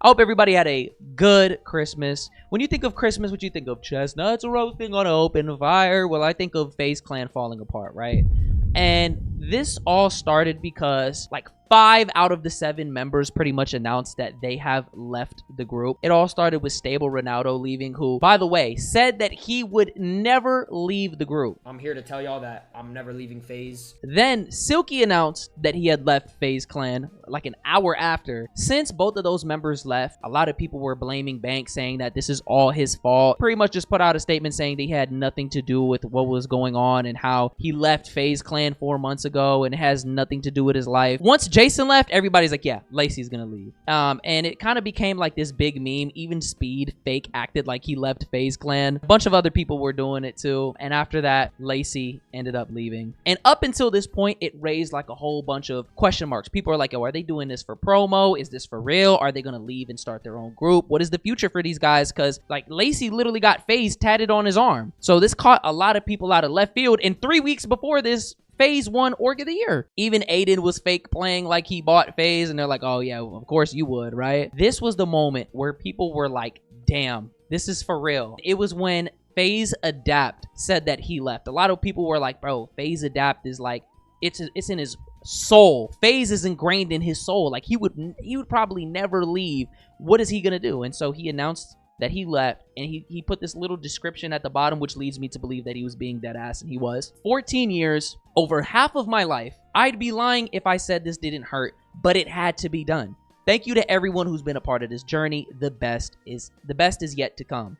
I hope everybody had a good Christmas. When you think of Christmas, what you think of? Chestnuts roasting on an open fire? Well, I think of FaZe Clan falling apart, right? And this all started because like 5 out of the 7 members pretty much announced that they have left the group. It all started with Stable Ronaldo leaving, who, by the way, said that he would never leave the group. I'm here to tell y'all that I'm never leaving FaZe. Then Silky announced that he had left FaZe Clan like an hour after. Since both of those members left, a lot of people were blaming Banks, saying that this is all his fault. Pretty much just put out a statement saying that he had nothing to do with what was going on and how he left FaZe Clan 4 months ago and it has nothing to do with his life. Once Jason left, everybody's like, yeah, Lacey's gonna leave. And it kind of became like this big meme. Even Speed fake acted like he left FaZe Clan. A bunch of other people were doing it too. And after that, Lacey ended up leaving. And up until this point, it raised like a whole bunch of question marks. People are like, oh, are they doing this for promo? Is this for real? Are they gonna leave and start their own group? What is the future for these guys? Because like Lacey literally got FaZe tatted on his arm. So this caught a lot of people out of left field. And 3 weeks before this, FaZe won Org of the Year. Even Aiden was fake playing like he bought FaZe, and they're like, oh yeah, of course you would, right? This was the moment where people were like, damn, this is for real. It was when FaZe Adapt said that he left. A lot of people were like, bro, FaZe Adapt is like, it's in his soul. FaZe is ingrained in his soul. Like he would probably never leave. What is he gonna do? And so he announced that he left, and he put this little description at the bottom, which leads me to believe that he was being dead ass, and he was. 14 years, over half of my life. I'd be lying if I said this didn't hurt, but it had to be done. Thank you to everyone who's been a part of this journey. The best is yet to come.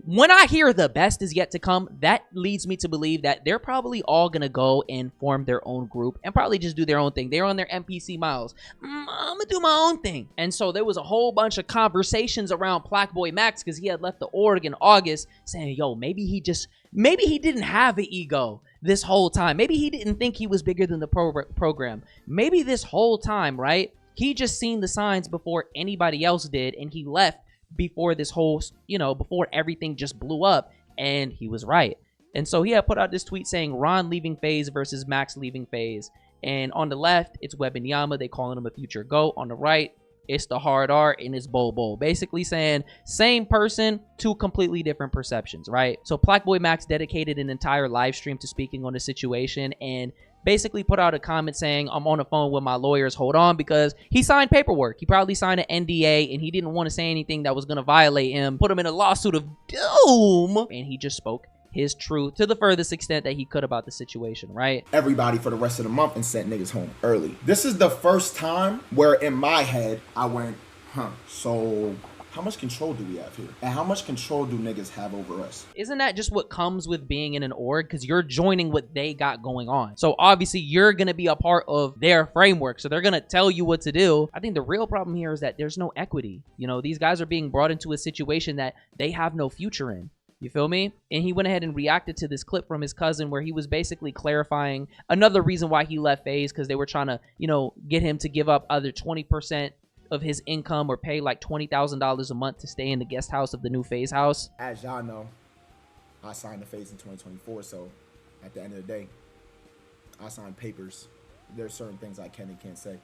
When I hear the best is yet to come, that leads me to believe that they're probably all gonna go and form their own group and probably just do their own thing. They're on their NPC miles. I'm gonna do my own thing. And so there was a whole bunch of conversations around Blackboy Max because he had left the org in August, saying, yo, maybe he didn't have an ego this whole time. Maybe he didn't think he was bigger than the program. Maybe this whole time, right? He just seen the signs before anybody else did, and he left before this whole, before everything just blew up, and he was right. And so he had put out this tweet saying Ron leaving FaZe versus Max leaving FaZe. And on the left, it's Wembanyama. They calling him a future GOAT. On the right, it's the hard art and it's Bol. Basically saying same person, 2 completely different perceptions, right? So Blackboy Max dedicated an entire live stream to speaking on the situation and basically put out a comment saying, I'm on the phone with my lawyers, hold on, because he signed paperwork. He probably signed an NDA and he didn't want to say anything that was going to violate him, put him in a lawsuit of doom. And he just spoke his truth to the furthest extent that he could about the situation, right? Everybody for the rest of the month and sent niggas home early. This is the first time where in my head, I went, so how much control do we have here? And how much control do niggas have over us? Isn't that just what comes with being in an org? Because you're joining what they got going on. So obviously you're going to be a part of their framework. So they're going to tell you what to do. I think the real problem here is that there's no equity. These guys are being brought into a situation that they have no future in. You feel me? And he went ahead and reacted to this clip from his cousin where he was basically clarifying another reason why he left FaZe, because they were trying to, get him to give up either 20% of his income or pay like $20,000 a month to stay in the guest house of the new FaZe house. As y'all know, I signed the FaZe in 2024, so at the end of the day, I signed papers. There's certain things I can and can't say.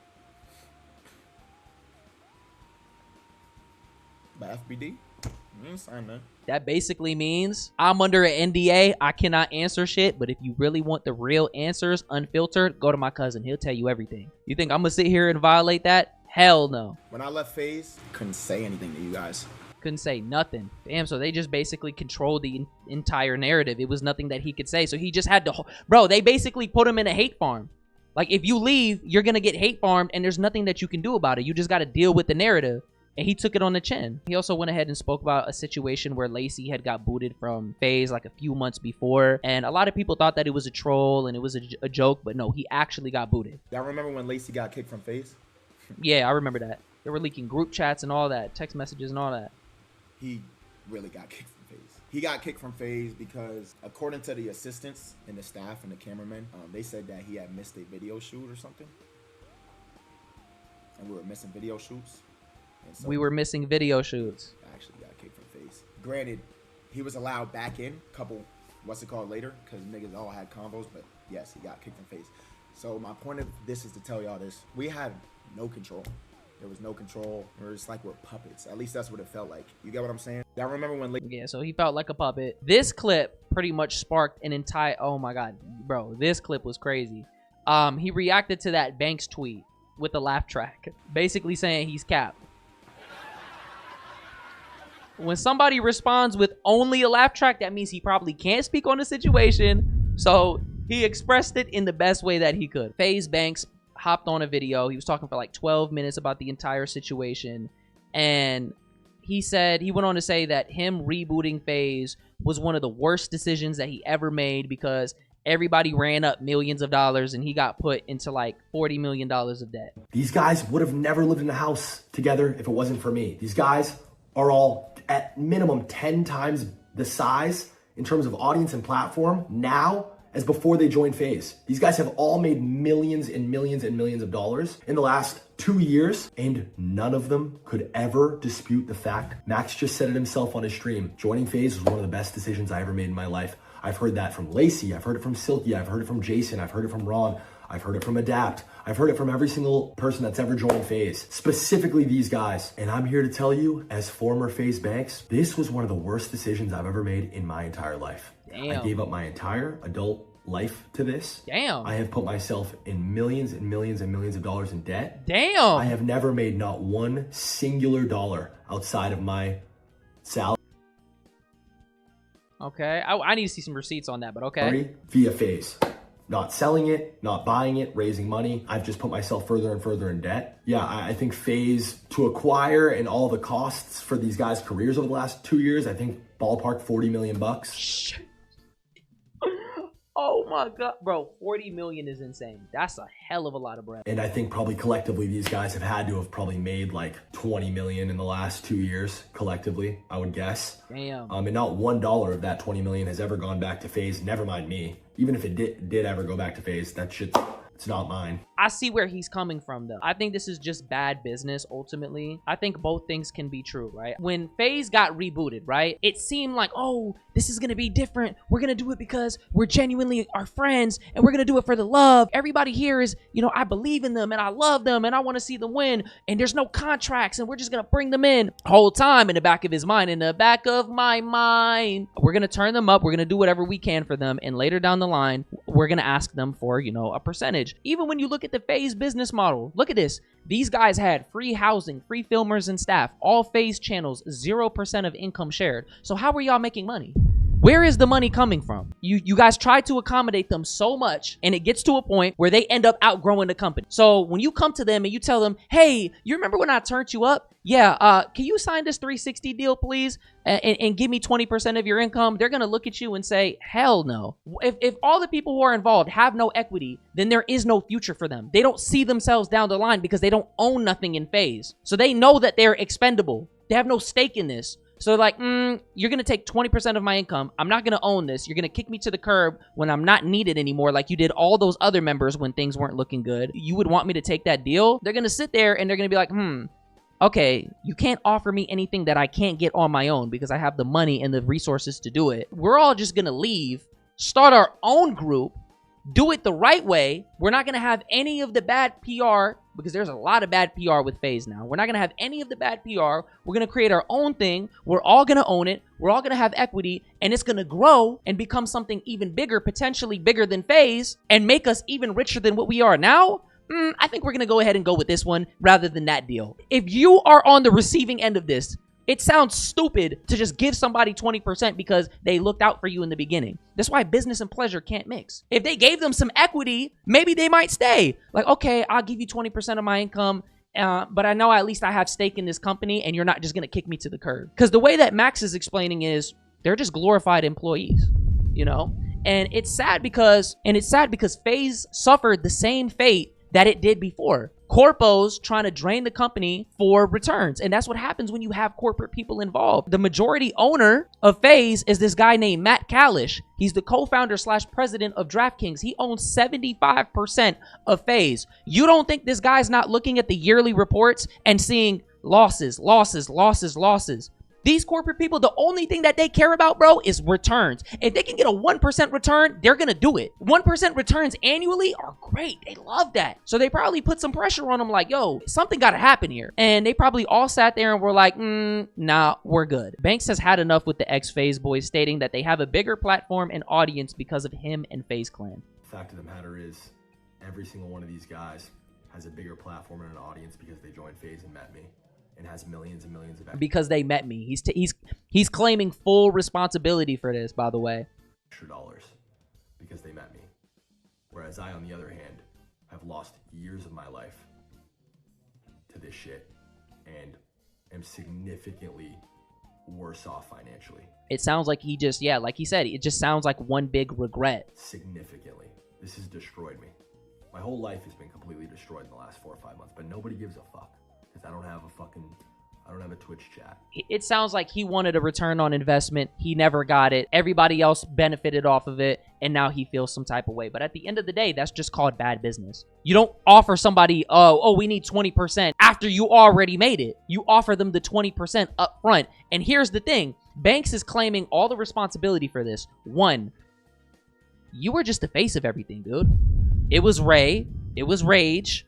But FBD, you ain't signed that. That basically means I'm under an NDA. I cannot answer shit. But if you really want the real answers, unfiltered, go to my cousin. He'll tell you everything. You think I'm going to sit here and violate that? Hell no. When I left FaZe, couldn't say anything to you guys. Couldn't say nothing. Damn, so they just basically controlled the entire narrative. It was nothing that he could say. So he just had to... Bro, they basically put him in a hate farm. Like, if you leave, you're going to get hate farmed, and there's nothing that you can do about it. You just got to deal with the narrative. And he took it on the chin. He also went ahead and spoke about a situation where Lacey had got booted from FaZe like a few months before. And a lot of people thought that it was a troll and it was a joke. But no, he actually got booted. Y'all remember when Lacey got kicked from FaZe? Yeah, I remember that. They were leaking group chats and all that, text messages and all that. He really got kicked from FaZe. He got kicked from FaZe because, according to the assistants and the staff and the cameramen, they said that he had missed a video shoot or something. And we were missing video shoots. And so we were missing video shoots. I actually got kicked from FaZe. Granted, he was allowed back in a couple, later, because niggas all had combos, but yes, he got kicked from FaZe. So my point of this is to tell y'all this. We had no control. There was no control. We're just like we're puppets. At least that's what it felt like. You get what I'm saying? Y'all remember when? Yeah, so he felt like a puppet. This clip pretty much sparked an entire. Oh my god, bro, this clip was crazy. He reacted to that Banks tweet with a laugh track, basically saying he's capped. When somebody responds with only a laugh track, that means he probably can't speak on the situation. So he expressed it in the best way that he could. FaZe Banks hopped on a video. He was talking for like 12 minutes about the entire situation. And he went on to say that him rebooting FaZe was one of the worst decisions that he ever made because everybody ran up millions of dollars and he got put into like $40 million of debt. These guys would have never lived in a house together if it wasn't for me. These guys are all at minimum 10 times the size in terms of audience and platform now as before they joined FaZe. These guys have all made millions and millions and millions of dollars in the last 2 years, and none of them could ever dispute the fact. Max just said it himself on his stream. Joining FaZe was one of the best decisions I ever made in my life. I've heard that from Lacey, I've heard it from Silky, I've heard it from Jason, I've heard it from Ron, I've heard it from Adapt. I've heard it from every single person that's ever joined FaZe, specifically these guys. And I'm here to tell you, as former FaZe Banks, this was one of the worst decisions I've ever made in my entire life. Damn. I gave up my entire adult life to this. Damn. I have put myself in millions and millions and millions of dollars in debt. Damn. I have never made not one singular dollar outside of my salary. Okay, I need to see some receipts on that, but okay. Via FaZe. Not selling it, not buying it, raising money. I've just put myself further and further in debt. Yeah, I think FaZe to acquire and all the costs for these guys' careers over the last 2 years, I think ballpark 40 million bucks. Oh my god, bro, 40 million is insane. That's a hell of a lot of bread. And I think probably collectively these guys have had to have probably made like 20 million in the last 2 years collectively, I would guess. Damn. And not $1 of that 20 million has ever gone back to FaZe, never mind me. Even if it did ever go back to FaZe, that shit's, it's not mine. I see where he's coming from, though. I think this is just bad business, ultimately. I think both things can be true, right? When FaZe got rebooted, right, it seemed like, oh, this is going to be different. We're going to do it because we're genuinely our friends, and we're going to do it for the love. Everybody here is, you know, I believe in them, and I love them, and I want to see them win, and there's no contracts, and we're just going to bring them in. Whole time in the back of his mind, in the back of my mind, we're going to turn them up. We're going to do whatever we can for them, and later down the line, we're going to ask them for, you know, a percentage. Even when you look at the FaZe business model, look at this. These guys had free housing, free filmers and staff, all FaZe channels, 0% of income shared. So how are y'all making money? Where is the money coming from? You guys try to accommodate them so much, and it gets to a point where they end up outgrowing the company. So when you come to them and you tell them, hey, you remember when I turned you up? Yeah, can you sign this 360 deal, please? And give me 20% of your income? They're going to look at you and say, hell no. If all the people who are involved have no equity, then there is no future for them. They don't see themselves down the line because they don't own nothing in FaZe. So they know that they're expendable. They have no stake in this. So they're like, you're going to take 20% of my income. I'm not going to own this. You're going to kick me to the curb when I'm not needed anymore like you did all those other members when things weren't looking good. You would want me to take that deal? They're going to sit there and they're going to be like, okay, you can't offer me anything that I can't get on my own because I have the money and the resources to do it. We're all just going to leave, start our own group, do it the right way. We're not going to have any of the bad PR because there's a lot of bad PR with FaZe now. We're not going to have any of the bad PR. We're going to create our own thing. We're all going to own it. We're all going to have equity, and it's going to grow and become something even bigger, potentially bigger than FaZe, and make us even richer than what we are now. I think we're going to go ahead and go with this one rather than that deal. If you are on the receiving end of this, it sounds stupid to just give somebody 20% because they looked out for you in the beginning. That's why business and pleasure can't mix. If they gave them some equity, maybe they might stay. Like, okay, I'll give you 20% of my income, but I know at least I have stake in this company and you're not just going to kick me to the curb. Because the way that Max is explaining is they're just glorified employees, you know? And it's sad because FaZe suffered the same fate that it did before. Corpos trying to drain the company for returns. And that's what happens when you have corporate people involved. The majority owner of FaZe is this guy named Matt Kalish. He's the co-founder / president of DraftKings. He owns 75% of FaZe. You don't think this guy's not looking at the yearly reports and seeing losses, losses, losses, losses? These corporate people, the only thing that they care about, bro, is returns. If they can get a 1% return, they're going to do it. 1% returns annually are great. They love that. So they probably put some pressure on them like, yo, something got to happen here. And they probably all sat there and were like, nah, we're good. Banks has had enough with the ex-FaZe boys, stating that they have a bigger platform and audience because of him and FaZe Clan. The fact of the matter is, every single one of these guys has a bigger platform and an audience because they joined FaZe and met me, and has millions and millions of because they met me. He's claiming full responsibility for this, by the way. extra dollars because they met me. Whereas I, on the other hand, have lost years of my life to this shit and am significantly worse off financially. It sounds like he just, yeah, like he said, it just sounds like one big regret. Significantly. This has destroyed me. My whole life has been completely destroyed in the last 4 or 5 months, but nobody gives a fuck because I don't have a Twitch chat. It sounds like he wanted a return on investment. He never got it. Everybody else benefited off of it, and now he feels some type of way. But at the end of the day, that's just called bad business. You don't offer somebody, oh, we need 20% after you already made it. You offer them the 20% up front. And here's the thing. Banks is claiming all the responsibility for this. One, you were just the face of everything, dude. It was Ray. It was Rage.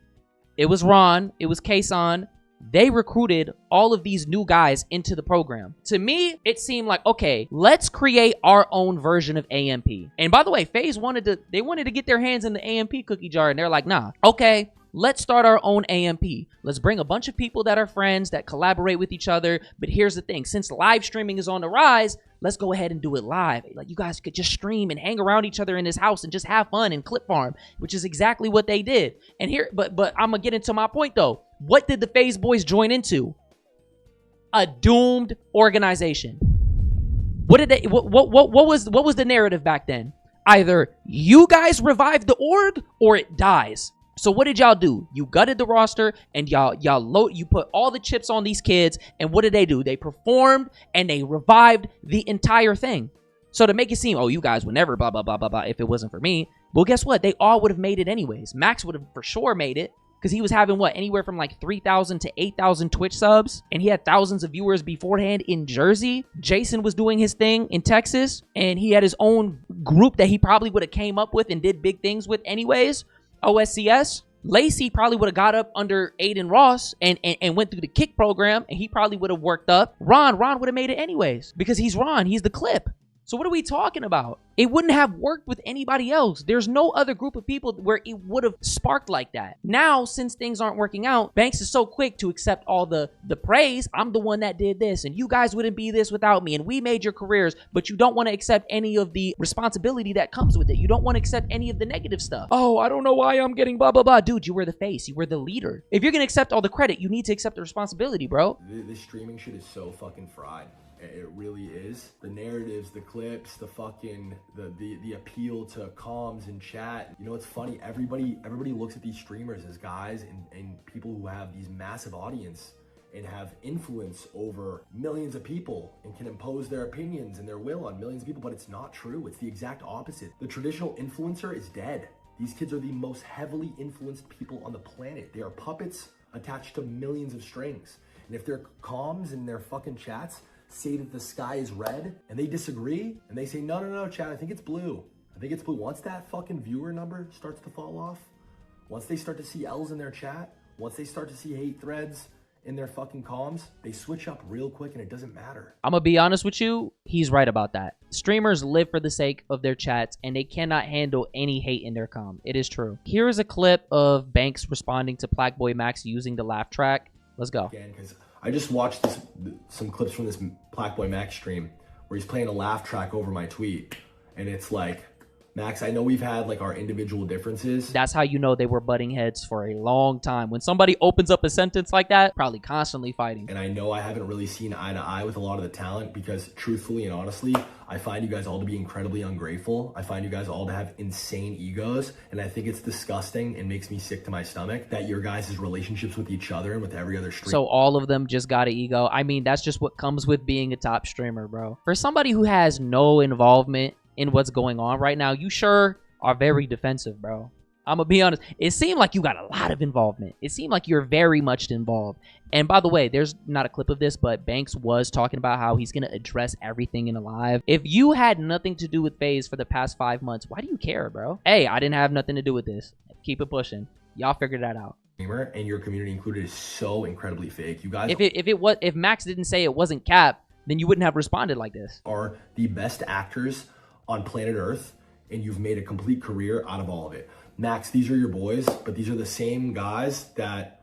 It was Ron. It was Kason. They recruited all of these new guys into the program. To me, it seemed like, okay, let's create our own version of AMP. And by the way, FaZe wanted to get their hands in the AMP cookie jar, and they're like, nah, okay, let's start our own AMP. Let's bring a bunch of people that are friends, that collaborate with each other. But here's the thing, since live streaming is on the rise, let's go ahead and do it live. Like, you guys could just stream and hang around each other in this house and just have fun and clip farm, which is exactly what they did. And here, but I'm gonna get into my point though. What did the FaZe boys join into? A doomed organization. What did they? What was the narrative back then? Either you guys revive the org or it dies. So what did y'all do? You gutted the roster and you put all the chips on these kids, and what did they do? They performed and they revived the entire thing. So to make it seem, oh, you guys would never blah blah blah blah blah if it wasn't for me. Well, guess what? They all would have made it anyways. Max would have for sure made it because he was having what, anywhere from like 3,000 to 8,000 Twitch subs, and he had thousands of viewers beforehand in Jersey. Jason was doing his thing in Texas, and he had his own group that he probably would have came up with and did big things with anyways. OSCS. Lacey probably would have got up under Aiden Ross and went through the kick program, and he probably would have worked up. Ron would have made it anyways because he's Ron. He's the clip. So what are we talking about? It wouldn't have worked with anybody else. There's no other group of people where it would have sparked like that. Now, since things aren't working out, Banks is so quick to accept all the praise. I'm the one that did this, and you guys wouldn't be this without me, and we made your careers, but you don't want to accept any of the responsibility that comes with it. You don't want to accept any of the negative stuff. Oh, I don't know why I'm getting blah, blah, blah. Dude, you were the face. You were the leader. If you're going to accept all the credit, you need to accept the responsibility, bro. This streaming shit is so fucking fried. It really is. The narratives, the clips, the fucking, the appeal to comms and chat. You know, it's funny. Everybody looks at these streamers as guys and people who have these massive audience and have influence over millions of people and can impose their opinions and their will on millions of people, but it's not true. It's the exact opposite. The traditional influencer is dead. These kids are the most heavily influenced people on the planet. They are puppets attached to millions of strings. And if their comms and their fucking chats say that the sky is red and they disagree and they say, no, chat, I think it's blue. Once that fucking viewer number starts to fall off, once they start to see L's in their chat, once they start to see hate threads in their fucking comms, they switch up real quick and it doesn't matter. I'm gonna be honest with you, he's right about that. Streamers live for the sake of their chats and they cannot handle any hate in their comm. It is true. Here is a clip of Banks responding to Blackboy Max using the laugh track. Let's go. Again, because I just watched some clips from this Blackboy Max stream where he's playing a laugh track over my tweet. And it's like, Max, I know we've had like our individual differences. That's how you know they were butting heads for a long time. When somebody opens up a sentence like that, probably constantly fighting. And I know I haven't really seen eye to eye with a lot of the talent because truthfully and honestly, I find you guys all to be incredibly ungrateful. I find you guys all to have insane egos. And I think it's disgusting and makes me sick to my stomach that your guys' relationships with each other and with every other streamer. So all of them just got an ego. I mean, that's just what comes with being a top streamer, bro. For somebody who has no involvement in what's going on right now, you sure are very defensive, bro. I'm gonna be honest. It seemed like you got a lot of involvement. It seemed like you're very much involved. And by the way, there's not a clip of this, but Banks was talking about how he's gonna address everything in Alive. If you had nothing to do with FaZe for the past 5 months, why do you care, bro? Hey, I didn't have nothing to do with this. Keep it pushing. Y'all figured that out. And your community included is so incredibly fake. You guys, if Max didn't say it wasn't cap, then you wouldn't have responded like this. Are the best actors on planet Earth, and you've made a complete career out of all of it. Max, these are your boys, but these are the same guys that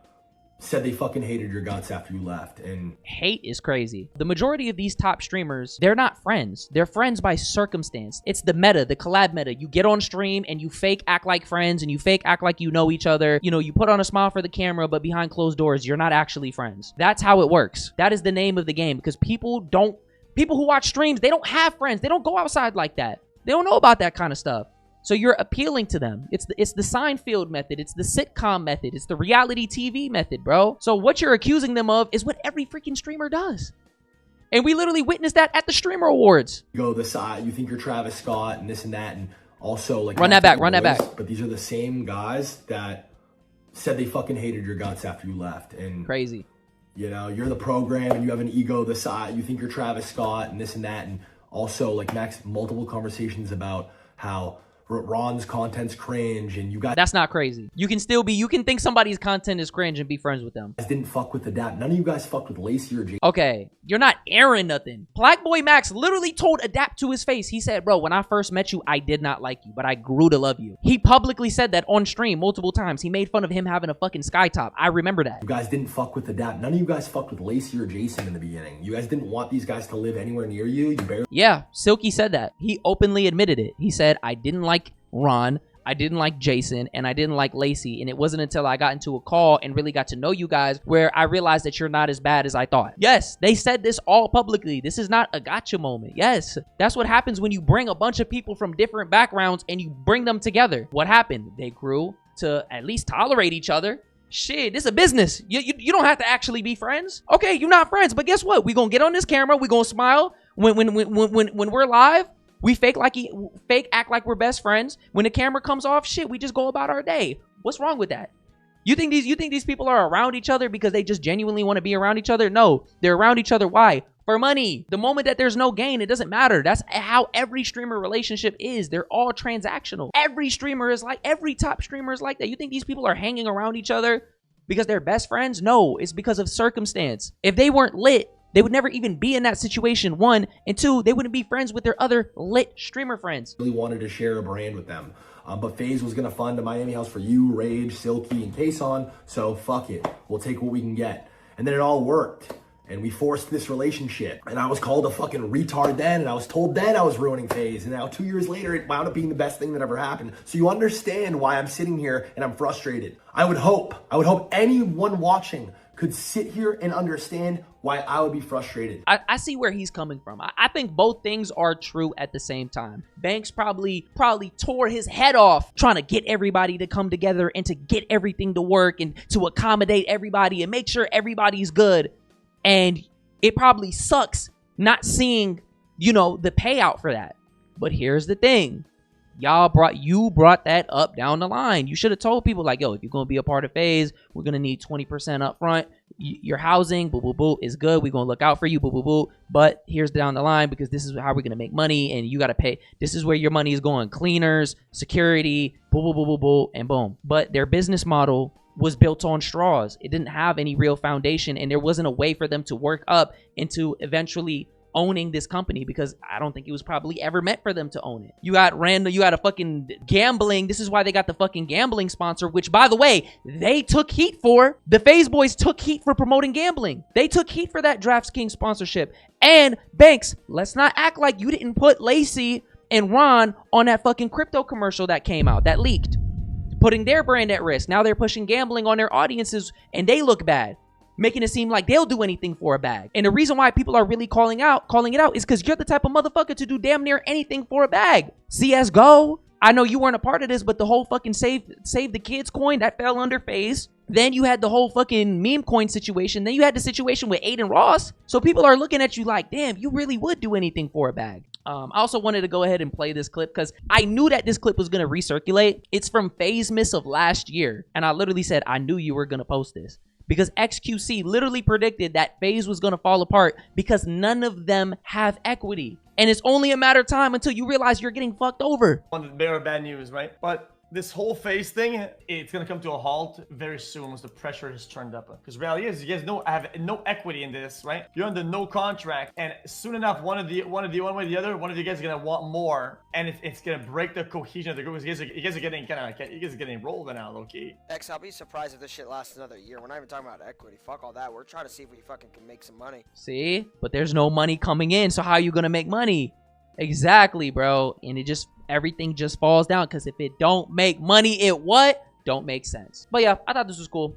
said they fucking hated your guts after you left. And hate is crazy. The majority of these top streamers, they're not friends. They're friends by circumstance. It's the meta, the collab meta. You get on stream and you fake act like friends and you fake act like you know each other. You know, you put on a smile for the camera, but behind closed doors, you're not actually friends. That's how it works. That is the name of the game, because people who watch streams, they don't have friends. They don't go outside like that. They don't know about that kind of stuff. So you're appealing to them. It's the Seinfeld method. It's the sitcom method. It's the reality TV method, bro. So what you're accusing them of is what every freaking streamer does. And we literally witnessed that at the Streamer Awards. You go the side, you think you're Travis Scott and this and that, and also like... Run that back. But these are the same guys that said they fucking hated your guts after you left. And crazy. You know, you're the program and you have an ego the side. You think you're Travis Scott and this and that. And also, like, Max, multiple conversations about how Ron's content's cringe, and you guys... That's not crazy. You can think somebody's content is cringe and be friends with them. Didn't fuck with Adapt. None of you guys fucked with Lacey or Jay. Okay, you're not airing nothing. Black Boy Max literally told Adapt to his face. He said, bro, when I first met you, I did not like you, but I grew to love you. He publicly said that on stream multiple times. He made fun of him having a fucking sky top. I remember that. You guys didn't fuck with Adapt. None of you guys fucked with Lacey or Jason in the beginning. You guys didn't want these guys to live anywhere near you. You barely... Yeah, Silky said that. He openly admitted it. He said, I didn't like Ron, I didn't like Jason, and I didn't like Lacey. And it wasn't until I got into a call and really got to know you guys where I realized that you're not as bad as I thought. Yes, they said this all publicly. This is not a gotcha moment. Yes, that's what happens when you bring a bunch of people from different backgrounds and you bring them together. What happened? They grew to at least tolerate each other. Shit, this is a business. You don't have to actually be friends. Okay, you're not friends, but guess what? We gonna get on this camera. We gonna smile when we're live. We fake act like we're best friends. When the camera comes off, shit, we just go about our day. What's wrong with that? You think these people are around each other because they just genuinely want to be around each other? No, they're around each other. Why? For money. The moment that there's no gain, it doesn't matter. That's how every streamer relationship is. They're all transactional. Every top streamer is like that. You think these people are hanging around each other because they're best friends? No, it's because of circumstance. If they weren't lit, they would never even be in that situation, one. And two, they wouldn't be friends with their other lit streamer friends. Really wanted to share a brand with them. But FaZe was going to fund a Miami house for you, Rage, Silky, and Kason. So fuck it. We'll take what we can get. And then it all worked. And we forced this relationship. And I was called a fucking retard then. And I was told then I was ruining FaZe. And now 2 years later, it wound up being the best thing that ever happened. So you understand why I'm sitting here and I'm frustrated. I would hope anyone watching could sit here and understand why I would be frustrated. I see where he's coming from. I think both things are true at the same time. Banks probably tore his head off trying to get everybody to come together and to get everything to work and to accommodate everybody and make sure everybody's good. And it probably sucks not seeing, the payout for that. But here's the thing. You brought that up down the line. You should have told people like, yo, if you're going to be a part of FaZe, we're going to need 20% up front. Your housing, boo, boo, boo, is good. We're going to look out for you, boo, boo, boo. But here's down the line because this is how we're going to make money and you got to pay. This is where your money is going. Cleaners, security, boo, boo, boo, boo, boo, and boom. But their business model was built on straws. It didn't have any real foundation and there wasn't a way for them to work up into eventually owning this company because I don't think it was probably ever meant for them to own it. You got a fucking gambling. This is why they got the fucking gambling sponsor, which by the way, they took heat for. The FaZe boys took heat for promoting gambling. They took heat for that DraftKings sponsorship. And Banks, let's not act like you didn't put Lacey and Ron on that fucking crypto commercial that came out, that leaked, putting their brand at risk. Now they're pushing gambling on their audiences and they look bad, making it seem like they'll do anything for a bag. And the reason why people are really calling it out is because you're the type of motherfucker to do damn near anything for a bag. CSGO, I know you weren't a part of this, but the whole fucking save the kids coin, that fell under FaZe. Then you had the whole fucking meme coin situation. Then you had the situation with Aiden Ross. So people are looking at you like, damn, you really would do anything for a bag. I also wanted to go ahead and play this clip because I knew that this clip was going to recirculate. It's from FaZe Miss of last year. And I literally said, I knew you were going to post this. Because XQC literally predicted that FaZe was going to fall apart because none of them have equity. And it's only a matter of time until you realize you're getting fucked over. On the bearer of bad news, right? But this whole FaZe thing, it's gonna come to a halt very soon once the pressure is turned up. Because reality is, you guys have no equity in this, right? You're under no contract, and soon enough, one way or the other, one of you guys is gonna want more, and it's gonna break the cohesion of the group. You guys are getting rolled now, low key. X, I'll be surprised if this shit lasts another year. We're not even talking about equity. Fuck all that. We're trying to see if we fucking can make some money. See? But there's no money coming in, so how are you gonna make money? Exactly, bro. And everything just falls down because if it don't make money, it what? Don't make sense. But yeah, I thought this was cool.